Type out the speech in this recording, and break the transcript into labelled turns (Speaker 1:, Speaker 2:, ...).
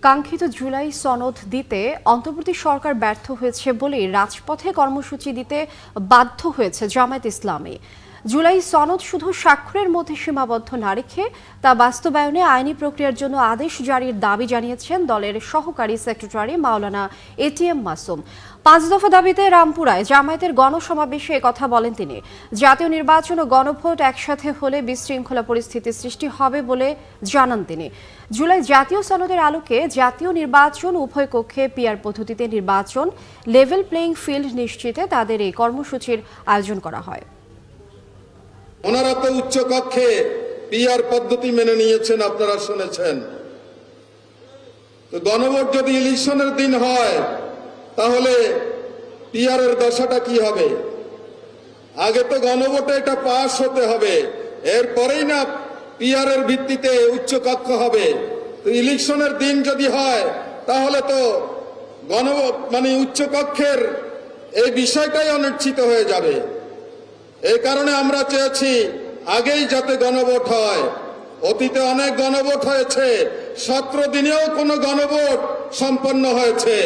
Speaker 1: কাঙ্ক্ষিত জুলাই সনদ দিতে অন্তর্বর্তী সরকার ব্যর্থ হয়েছে বলে রাজপথে কর্মসূচি দিতে বাধ্য হয়েছে জামায়াত ইসলামী। জুলাই সনদ শুধু স্বাক্ষরের মধ্যে সীমাবদ্ধ না রেখে তা বাস্তবায়নে আইনি প্রক্রিয়ার জন্য আদেশ জারির দাবি জানিয়েছেন দলের সহকারী সেক্রেটারি মাওলানা এটিএম মাসুম। ৫ দফা দাবিতে রামপুরায় জামায়াতের গণসমাবেশে কথা বলেন তিনি। জাতীয় নির্বাচন ও গণভোট একসাথে হলে বিশৃঙ্খলা পরিস্থিতি সৃষ্টি হবে বলে জানান তিনি। জুলাই জাতীয় সনদের আলোকে জাতীয় নির্বাচন উভয় কক্ষে পিআর পদ্ধতিতে নির্বাচন, লেভেল প্লেইং ফিল্ড নিশ্চিতে তাদের এই কর্মসূচির আয়োজন করা হয়।
Speaker 2: ওনারা তো উচ্চ কক্ষে পিআর পদ্ধতি মেনে নিয়েছেন, আপনারা শুনেছেন। তো গণভোট যদি ইলেকশনের দিন হয় তাহলে পিআর এর দশাটা কি হবে? আগে তো গণভোটে এটা পাস হতে হবে, এরপরেই না পিআর এর ভিত্তিতে উচ্চ কক্ষ হবে। তো ইলেকশনের দিন যদি হয় তাহলে তো গণভোট মানে উচ্চ কক্ষের এই বিষয়টাই অনিশ্চিত হয়ে যাবে। এই কারণে আমরা চেয়েছি আগেই যাতে গণভোট হয়। অতীতে অনেক গণভোট হয়েছে, 17 দিনেও কোনো গণভোট সম্পন্ন হয়েছে।